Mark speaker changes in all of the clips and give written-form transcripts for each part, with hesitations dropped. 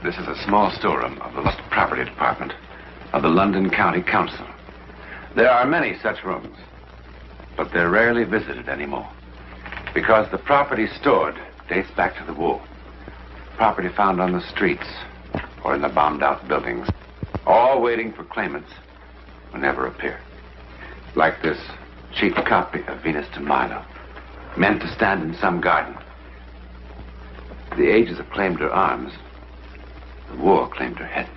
Speaker 1: This is a small storeroom of the Lost Property Department of the London County Council. There are many such rooms, but they're rarely visited anymore because the property stored dates back to the war. Property found on the streets or in the bombed-out buildings, all waiting for claimants who never appear. Like this cheap copy of Venus de Milo, meant to stand in some garden. The ages have claimed her arms. The war claimed her head.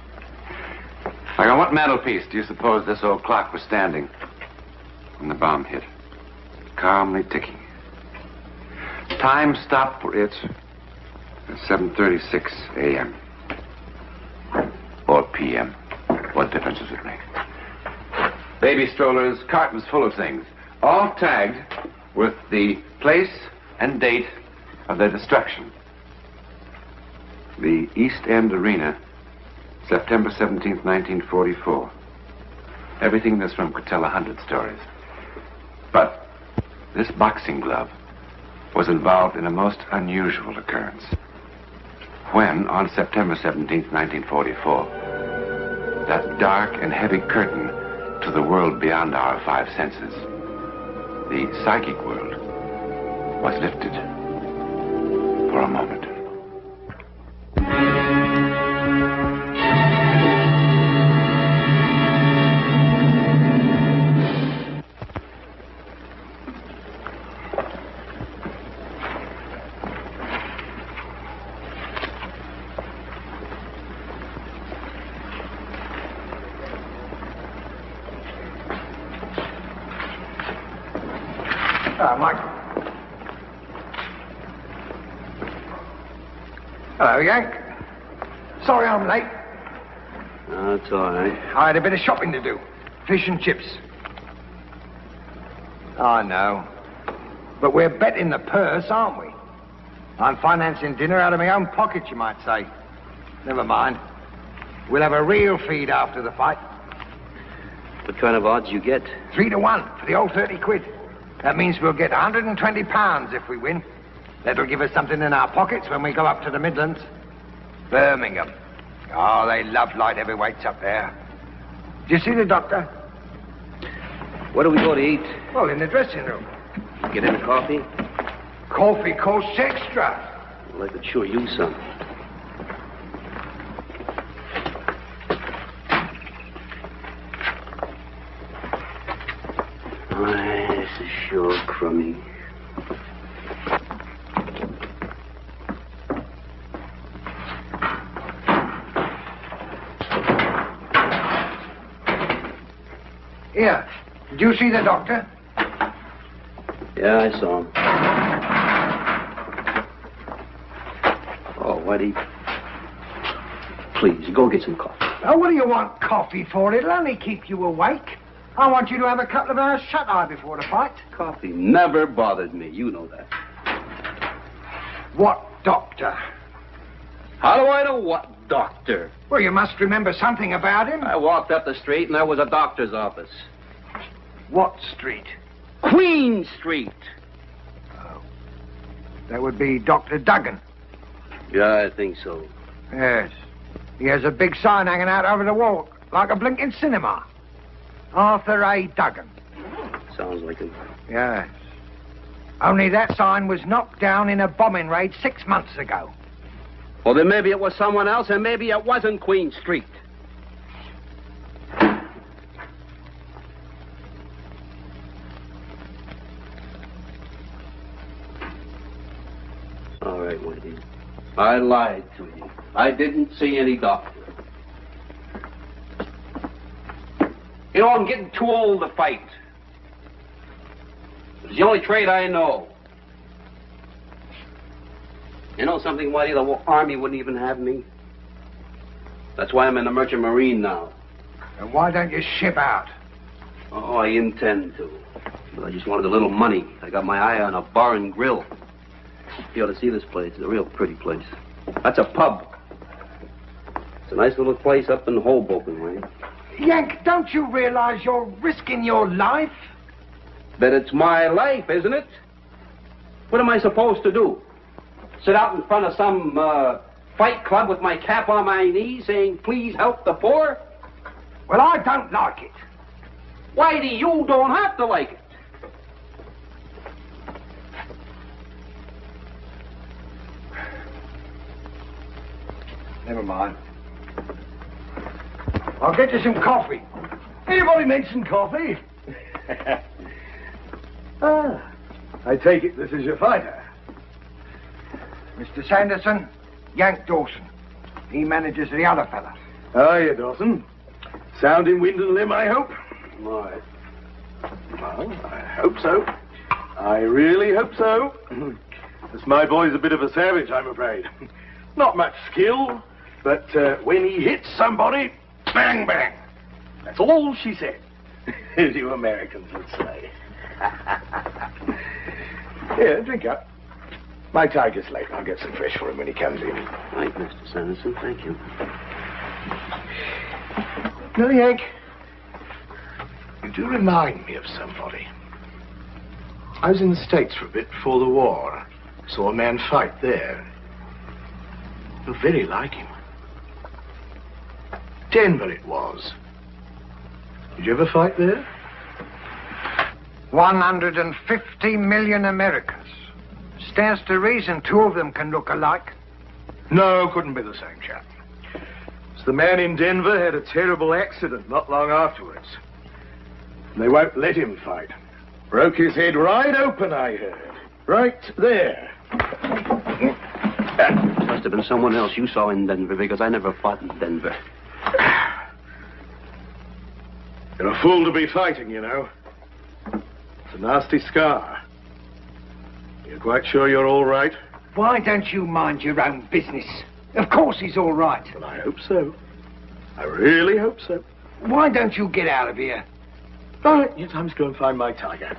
Speaker 1: Like on what mantelpiece do you suppose this old clock was standing when the bomb hit? Calmly ticking. Time stopped for it at 7:36 a.m. or p.m. What difference does it make? Baby strollers, cartons full of things, all tagged with the place and date of their destruction. The East End Arena, September 17th, 1944. Everything in this room could tell 100 stories. But this boxing glove was involved in a most unusual occurrence. When, on September 17th, 1944, that dark and heavy curtain to the world beyond our five senses, the psychic world, was lifted for a moment.
Speaker 2: Mike. Hello, Yank. Sorry I'm late.
Speaker 3: No, it's all right.
Speaker 2: I had a bit of shopping to do. Fish and chips. I know. But we're betting the purse, aren't we? I'm financing dinner out of my own pocket, you might say. Never mind. We'll have a real feed after the fight.
Speaker 3: What kind of odds you get?
Speaker 2: 3 to 1 for the old 30 quid. That means we'll get £120 if we win. That'll give us something in our pockets when we go up to the Midlands. Birmingham. Oh, they love light heavyweights up there. Did you see the doctor?
Speaker 3: Where do we go to eat?
Speaker 2: Well, in the dressing room.
Speaker 3: Get in a coffee?
Speaker 2: Coffee costs extra.
Speaker 3: Well, I could sure use some. This is sure crummy.
Speaker 2: Here, did you see the doctor?
Speaker 3: Yeah, I saw him. Oh, Whitey. Please, go get some coffee.
Speaker 2: Oh, what do you want coffee for? It'll only keep you awake. I want you to have a couple of hours shut-eye before the fight.
Speaker 3: Coffee never bothered me. You know that.
Speaker 2: What doctor?
Speaker 3: How do I know what doctor?
Speaker 2: Well, you must remember something about him.
Speaker 3: I walked up the street and there was a doctor's office.
Speaker 2: What street?
Speaker 3: Queen Street.
Speaker 2: Oh. That would be Dr. Duggan.
Speaker 3: Yeah, I think so.
Speaker 2: Yes. He has a big sign hanging out over the wall, like a blinking cinema. Arthur A. Duggan.
Speaker 3: Sounds like him.
Speaker 2: Yes. Only that sign was knocked down in a bombing raid 6 months ago.
Speaker 3: Well, then maybe it was someone else, and maybe it wasn't Queen Street. All right, Wendy. I lied to you. I didn't see any doctor. You know, I'm getting too old to fight. It's the only trade I know. You know something, Whitey? The Army wouldn't even have me. That's why I'm in the Merchant Marine now.
Speaker 2: And why don't you ship out?
Speaker 3: Oh, I intend to. But I just wanted a little money. I got my eye on a bar and grill. You ought to see this place. It's a real pretty place. That's a pub. It's a nice little place up in Hoboken way.
Speaker 2: Yank, don't you realize you're risking your life?
Speaker 3: That it's my life, isn't it? What am I supposed to do? Sit out in front of some Fight Club with my cap on my knees saying, please help the poor?
Speaker 2: Well, I don't like it.
Speaker 3: Whitey, you don't have to like it.
Speaker 2: Never mind. I'll get you some coffee.
Speaker 4: Anybody mention coffee? I take it this is your fighter.
Speaker 2: Mr. Sanderson, Yank Dawson. He manages the other fella.
Speaker 4: How are you, Dawson? Sound in wind and limb, I hope?
Speaker 3: My.
Speaker 4: Well, I hope so. I really hope so. This my boy's a bit of a savage, I'm afraid. Not much skill, but when he hits somebody, bang, bang. That's all she said, as you Americans would say. Here, drink up. My tiger's late. I'll get some fresh for him when he comes in.
Speaker 3: Right, Mr. Sanderson, thank you.
Speaker 4: No, Yank. You do remind me of somebody. I was in the States for a bit before the war. Saw a man fight there. You're very like him. Denver it was. Did you ever fight there?
Speaker 2: 150 million Americans. Stands to reason 2 of them can look alike.
Speaker 4: No, couldn't be the same chap. The man in Denver had a terrible accident not long afterwards. They won't let him fight. Broke his head right open, I heard. Right there.
Speaker 3: Must have been someone else you saw in Denver, because I never fought in Denver.
Speaker 4: You're a fool to be fighting, you know. It's a nasty scar. You're quite sure you're all right?
Speaker 2: Why don't you mind your own business? Of course he's all right.
Speaker 4: Well, I hope so. I really hope so.
Speaker 2: Why don't you get out of here?
Speaker 4: All right, it's time to go and find my tiger.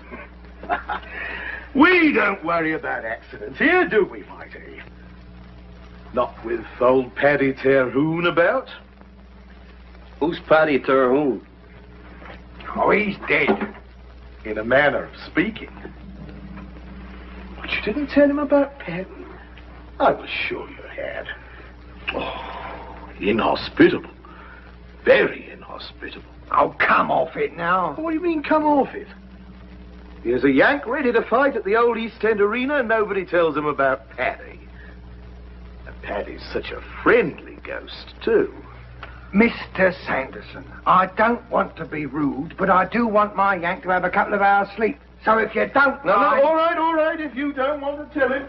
Speaker 4: We don't worry about accidents here, do we, Whitey? Not with old Paddy Terhune about.
Speaker 3: Who's Paddy Terhune?
Speaker 2: Oh, he's dead.
Speaker 4: In a manner of speaking. But you didn't tell him about Paddy? I was sure you had. Oh, inhospitable. Very inhospitable.
Speaker 2: Oh, come off it now.
Speaker 4: What do you mean, come off it? Here's a Yank ready to fight at the old East End Arena, and nobody tells him about Paddy. And Paddy's such a friendly ghost, too.
Speaker 2: Mr. Sanderson, I don't want to be rude, but I do want my Yank to have a couple of hours' sleep. So if you don't
Speaker 4: No,
Speaker 2: mind...
Speaker 4: all right, if you don't want to tell him.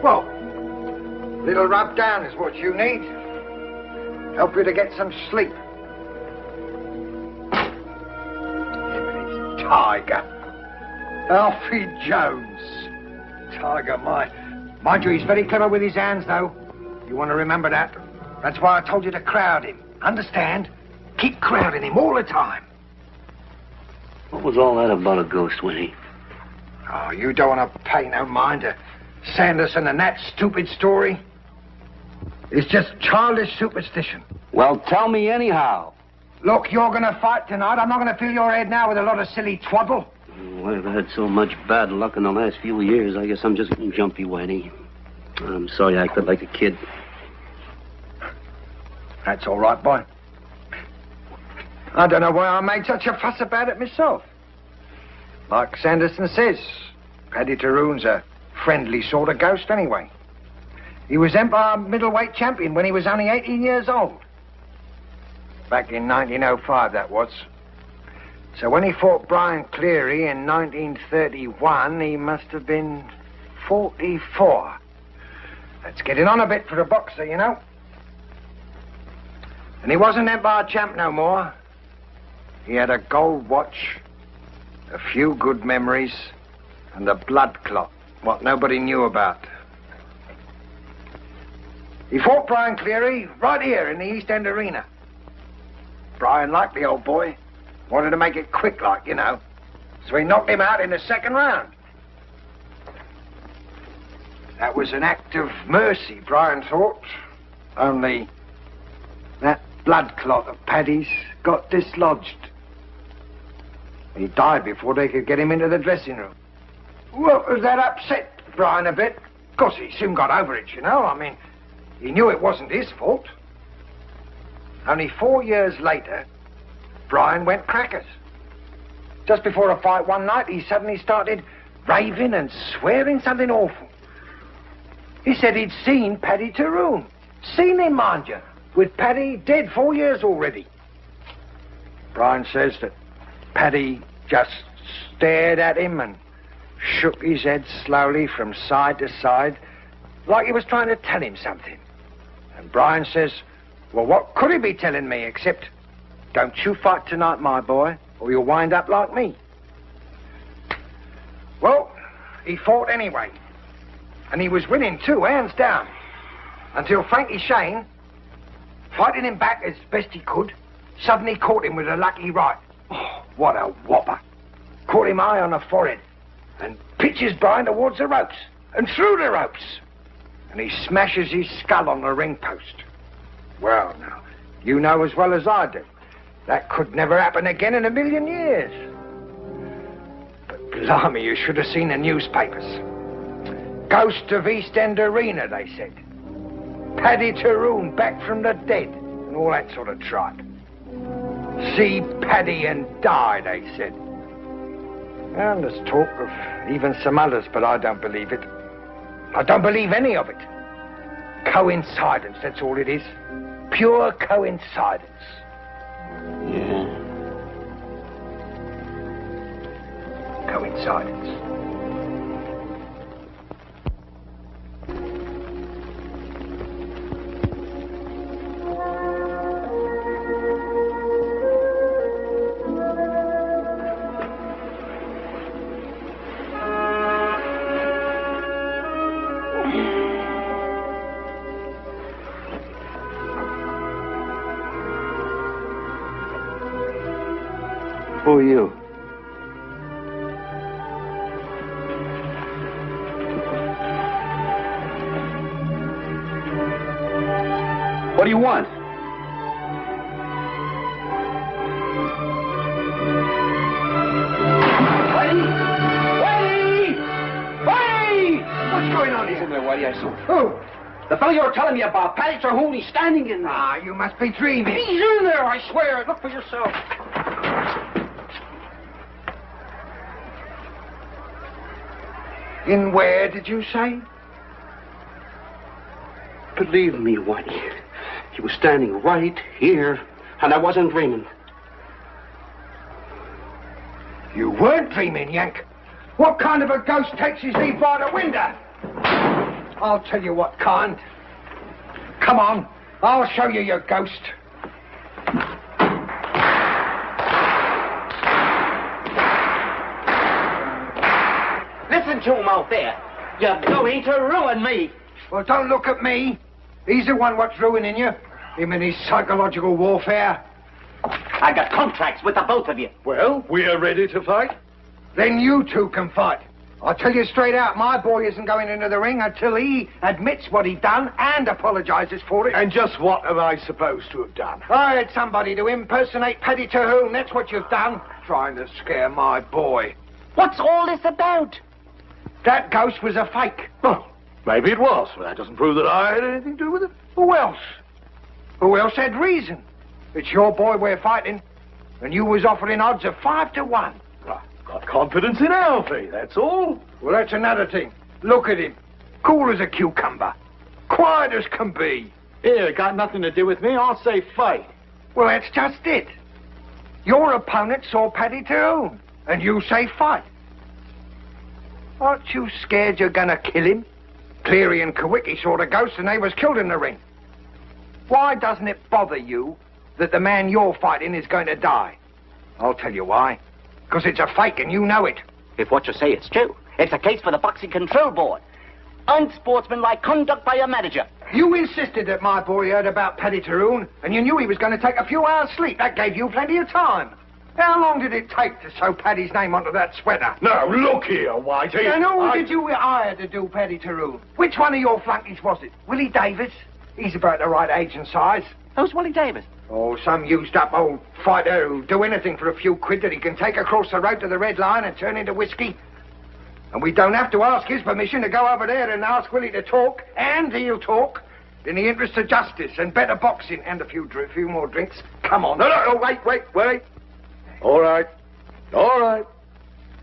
Speaker 2: Well, little rub down is what you need. Help you to get some sleep. Tiger. Alfie Jones. Tiger, mind you, he's very clever with his hands, though. You want to remember that. That's why I told you to crowd him. Understand? Keep crowding him all the time.
Speaker 3: What was all that about a ghost, Winnie?
Speaker 2: Oh, you don't want to pay no mind to Sanderson and that stupid story. It's just childish superstition.
Speaker 3: Well, tell me anyhow.
Speaker 2: Look, you're going to fight tonight. I'm not going to fill your head now with a lot of silly twaddle.
Speaker 3: Well, I've had so much bad luck in the last few years, I guess I'm just getting jumpy, Whitey. I'm sorry I acted like a kid.
Speaker 2: That's all right, boy. I don't know why I made such a fuss about it myself. Like Sanderson says, Paddy Terhune's a friendly sort of ghost anyway. He was Empire middleweight champion when he was only 18 years old. Back in 1905, that was. So when he fought Brian Cleary in 1931, he must have been 44. That's getting on a bit for a boxer, you know. And he wasn't Empire champ no more. He had a gold watch, a few good memories, and a blood clot, what nobody knew about. He fought Brian Cleary right here in the East End Arena. Brian liked the old boy. Wanted to make it quick like, you know. So he knocked him out in the second round. That was an act of mercy, Brian thought. Only that blood clot of Paddy's got dislodged. He died before they could get him into the dressing room. Well, that upset Brian a bit. Of course, he soon got over it, you know. I mean, he knew it wasn't his fault. Only 4 years later, Brian went crackers. Just before a fight one night, he suddenly started raving and swearing something awful. He said he'd seen Paddy Tyrone. Seen him, mind you, with Paddy dead 4 years already. Brian says that Paddy just stared at him and shook his head slowly from side to side, like he was trying to tell him something. And Brian says, well, what could he be telling me except, don't you fight tonight, my boy, or you'll wind up like me. Well, he fought anyway. And he was winning too, hands down. Until Frankie Shane, fighting him back as best he could, suddenly caught him with a lucky right. Oh, what a whopper. Caught him high on the forehead and pitches Brian towards the ropes and through the ropes. And he smashes his skull on the ring post. Well, now, you know as well as I do, that could never happen again in a million years. But blimey, you should have seen the newspapers. Ghost of East End Arena, they said. Paddy Tyrone back from the dead, and all that sort of tripe. See Paddy and die, they said. And there's talk of even some others, but I don't believe it. I don't believe any of it. Coincidence, that's all it is. Pure coincidence.
Speaker 3: Yeah.
Speaker 2: Coincidence.
Speaker 3: Who are you?
Speaker 1: What do you want?
Speaker 2: What's going on here?
Speaker 3: He's in there, Whitey. I saw him.
Speaker 2: Who?
Speaker 3: The fellow you were telling me about, Paddy Tyrone, he's standing in there.
Speaker 2: Ah, you must be dreaming.
Speaker 3: He's in there, I swear. Look for yourself.
Speaker 2: In where, did you say?
Speaker 3: Believe me, Whitey. He was standing right here, and I wasn't dreaming.
Speaker 2: You weren't dreaming, Yank. What kind of a ghost takes his leave by the window? I'll tell you what kind. Come on, I'll show you your ghost.
Speaker 5: Listen to him out there. You're going to ruin me.
Speaker 2: Well, don't look at me. He's the one what's ruining you. Him and his psychological warfare.
Speaker 5: I got contracts with the both of you.
Speaker 4: Well, we are ready to fight.
Speaker 2: Then you two can fight. I'll tell you straight out, my boy isn't going into the ring until he admits what he done and apologizes for it.
Speaker 4: And just what am I supposed to have done?
Speaker 2: I had somebody to impersonate Paddy Tyrone. That's what you've done. Trying to scare my boy.
Speaker 5: What's all this about?
Speaker 2: That ghost was a fake.
Speaker 4: Oh, maybe it was. Well, that doesn't prove that I had anything to do with it.
Speaker 2: Who else? Who else had reason? It's your boy we're fighting, and you was offering odds of 5 to 1.
Speaker 4: Got confidence in Alfie, that's all.
Speaker 2: Well, that's another thing. Look at him. Cool as a cucumber. Quiet as can be.
Speaker 4: Here, got nothing to do with me. I'll say fight.
Speaker 2: Well, that's just it. Your opponent saw Paddy Tyrone, and you say fight. Aren't you scared you're gonna kill him? Cleary and Kawicki saw the ghost and they was killed in the ring. Why doesn't it bother you that the man you're fighting is going to die? I'll tell you why. Because it's a fake and you know it.
Speaker 5: If what you say is true, it's a case for the Boxing Control Board. Unsportsmanlike conduct by a manager.
Speaker 2: You insisted that my boy heard about Paddy Tyrone, and you knew he was going to take a few hours' sleep. That gave you plenty of time. How long did it take to sew Paddy's name onto that sweater?
Speaker 4: Now, look here, Whitey.
Speaker 2: And who did you hire to do Paddy Tyrone? Which one of your flunkies was it? Willie Davis? He's about the right age and size.
Speaker 5: Who's Willie Davis?
Speaker 2: Oh, some used-up old fighter who'll do anything for a few quid that he can take across the road to the Red Lion and turn into whiskey. And we don't have to ask his permission to go over there and ask Willie to talk, and he'll talk, in the interest of justice and better boxing and a few more drinks. Come on.
Speaker 4: No, wait. All right.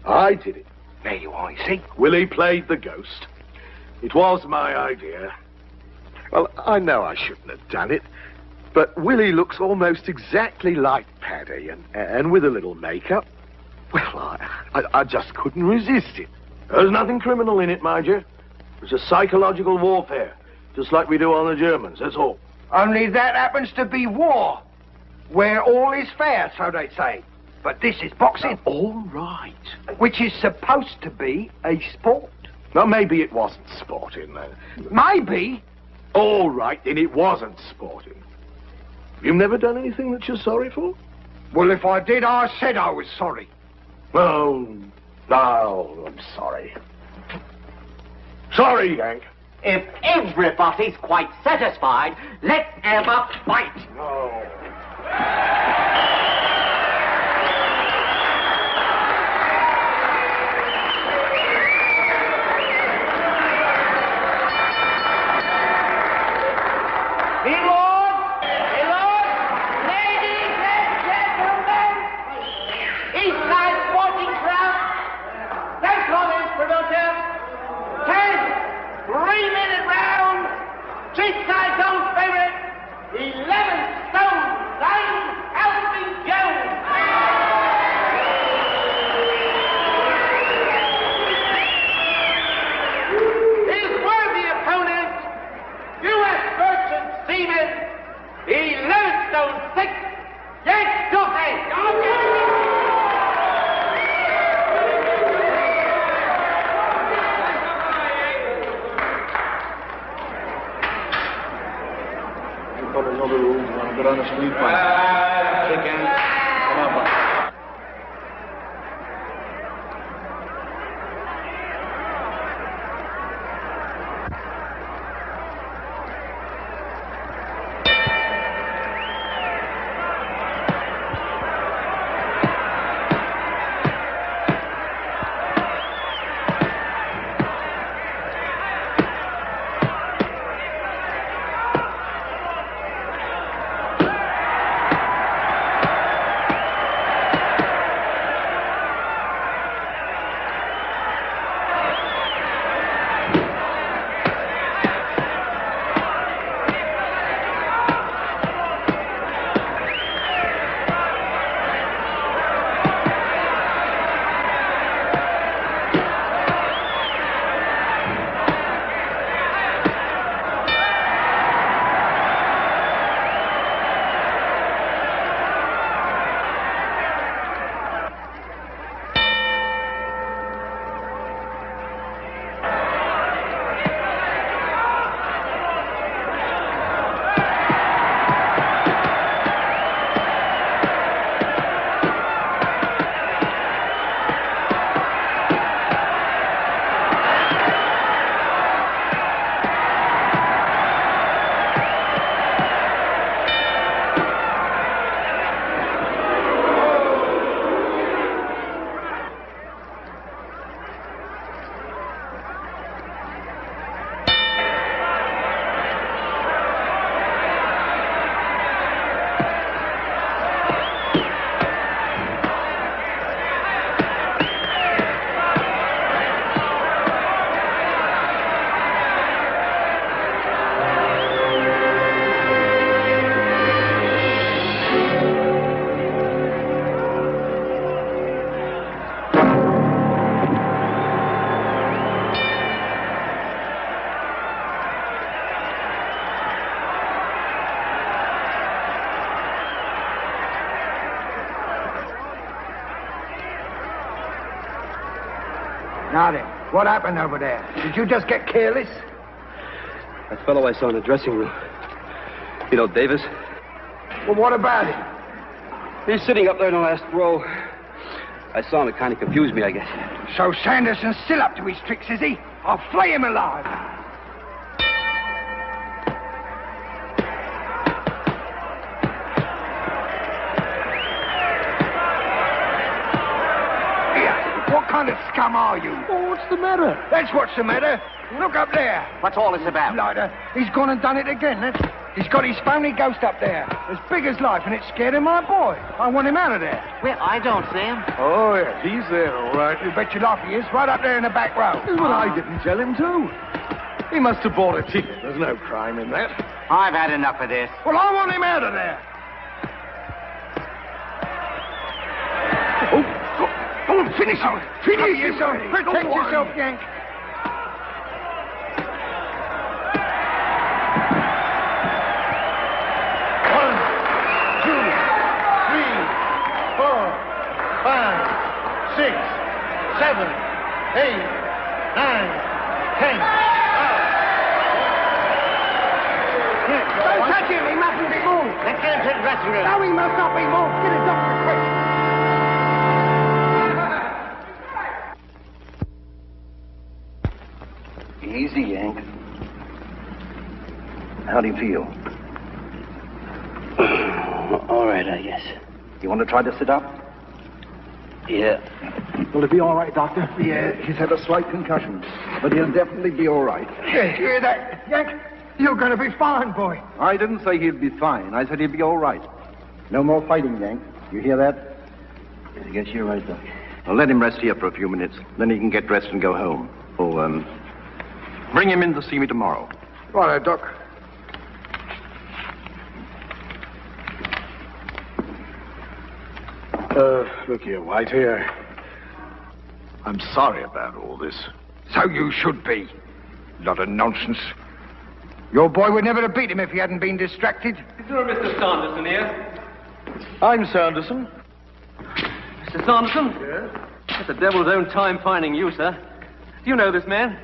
Speaker 4: I did it.
Speaker 2: There you are, you see.
Speaker 4: Willie played the ghost. It was my idea. Well, I know I shouldn't have done it, but Willie looks almost exactly like Paddy, and with a little makeup. Well, I just couldn't resist it. There's nothing criminal in it, mind you. It's a psychological warfare, just like we do on the Germans, that's all.
Speaker 2: Only that happens to be war, where all is fair, so they say. But this is boxing.
Speaker 4: All right.
Speaker 2: Which is supposed to be a sport.
Speaker 4: Well, maybe it wasn't sporting, then.
Speaker 2: Maybe.
Speaker 4: All right, then it wasn't sporting. You've never done anything that you're sorry for?
Speaker 2: Well, if I did, I said I was sorry.
Speaker 4: Oh, no, I'm sorry. Sorry, Yank.
Speaker 5: If everybody's quite satisfied, let's have a fight.
Speaker 4: No.
Speaker 2: Now then, what happened over there? Did you just get careless?
Speaker 3: That fellow I saw in the dressing room. You know, Davis?
Speaker 2: Well, what about him?
Speaker 3: He's sitting up there in the last row. I saw him. It kind of confused me, I guess.
Speaker 2: So Sanderson's still up to his tricks, is he? I'll flay him alive. kind of scum are you?
Speaker 4: Oh, what's the matter?
Speaker 2: That's what's the matter. Look up there.
Speaker 5: What's all this about?
Speaker 2: Lighter. He's gone and done it again. He's got his phony ghost up there, as big as life, and it's scaring my boy. I want him out of there.
Speaker 5: Well, I don't see him.
Speaker 4: Oh, yeah, he's there, all right.
Speaker 2: You bet your life he is, right up there in the back row.
Speaker 4: Well, I didn't tell him to. He must have bought a ticket. There's no crime in that.
Speaker 5: I've had enough of this.
Speaker 2: Well, I want him out of there.
Speaker 4: Oh, go on, finish him.
Speaker 2: Finish yourself. Protect yourself, Yank.
Speaker 4: Seven, 8, 9, 10.
Speaker 2: Don't touch him. He mustn't be moved.
Speaker 5: Let's get him to the dressing room.
Speaker 2: No, he must not be moved. Get a doctor quick.
Speaker 3: Easy, Yank. How do you feel?
Speaker 5: All right, I guess.
Speaker 3: You want to try to sit up?
Speaker 5: Yeah.
Speaker 4: Will it be all right, Doctor?
Speaker 6: Yeah, he's had a slight concussion, but he'll definitely be all right.
Speaker 2: Yeah, you hear that, Yank? You're going to be fine, boy.
Speaker 6: I didn't say he'd be fine. I said he'd be all right. No more fighting, Yank. You hear that?
Speaker 3: I guess you're right, Doc.
Speaker 6: Well, let him rest here for a few minutes. Then he can get dressed and go home. Oh, bring him in to see me tomorrow.
Speaker 2: Righto, Doc.
Speaker 4: Look here, White, here. I'm sorry about all this.
Speaker 2: So you should be. Lot of nonsense. Your boy would never have beat him if he hadn't been distracted.
Speaker 7: Is there a Mr. Sanderson here?
Speaker 4: I'm Sanderson.
Speaker 7: Mr. Sanderson? Yes? It's the devil's own time finding you, sir. Do you know this man?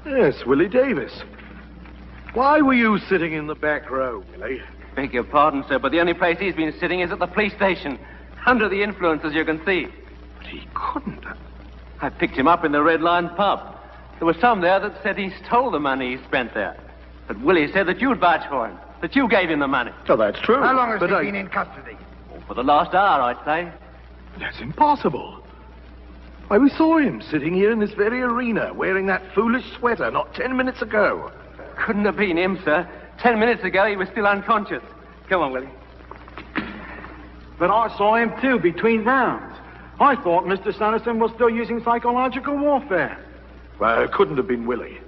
Speaker 4: Yes, Willie Davis. Why were you sitting in the back row, Willie?
Speaker 7: Beg your pardon, sir, but the only place he's been sitting is at the police station. Under the influence, as you can see.
Speaker 4: But he couldn't have.
Speaker 7: I picked him up in the Red Lion pub. There was some there that said he stole the money he spent there. But Willie said that you'd vouch for him, that you gave him the money.
Speaker 4: Oh, that's true.
Speaker 2: How long has he been in custody?
Speaker 7: Oh, for the last hour, I'd say.
Speaker 4: That's impossible. Why, we saw him sitting here in this very arena, wearing that foolish sweater not 10 minutes ago.
Speaker 7: Couldn't have been him, sir. 10 minutes ago, he was still unconscious. Come on, Willie.
Speaker 8: But I saw him, too, between rounds. I thought Mr. Sanderson was still using psychological warfare.
Speaker 4: Well, it couldn't have been Willie.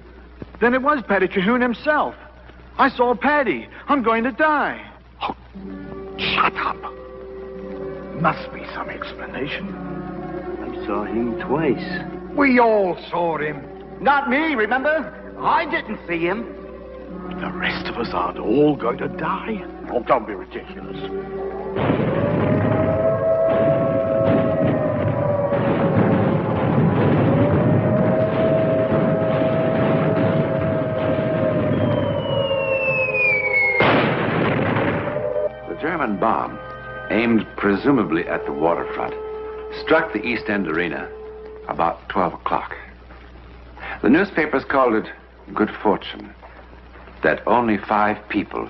Speaker 8: Then it was Paddy Cahoon himself. I saw Paddy. I'm going to die.
Speaker 4: Oh, shut up. Must be some explanation.
Speaker 3: I saw him twice.
Speaker 2: We all saw him.
Speaker 5: Not me, remember? I didn't see him.
Speaker 4: The rest of us aren't all going to die.
Speaker 6: Oh, don't be ridiculous.
Speaker 1: The German bomb, aimed presumably at the waterfront, struck the East End Arena about 12 o'clock. The newspapers called it good fortune that only 5 people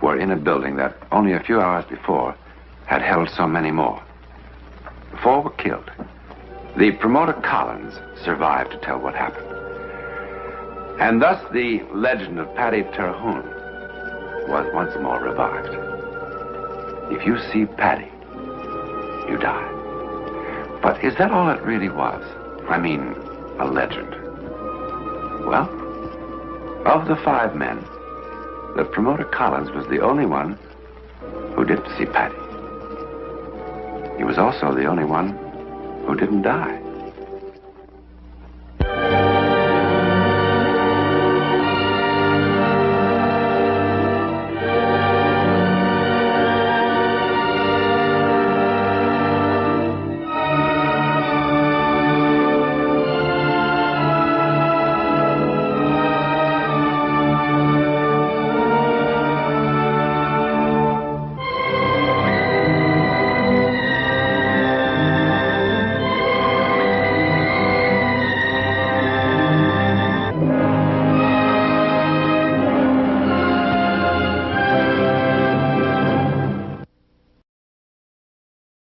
Speaker 1: were in a building that only a few hours before had held so many more. 4 were killed. The promoter Collins survived to tell what happened. And thus the legend of Paddy Terhune was once more revived. If you see Paddy, you die. But is that all it really was? I mean, a legend. Well, of the 5 men, the promoter Collins was the only one who didn't see Paddy. He was also the only one who didn't die.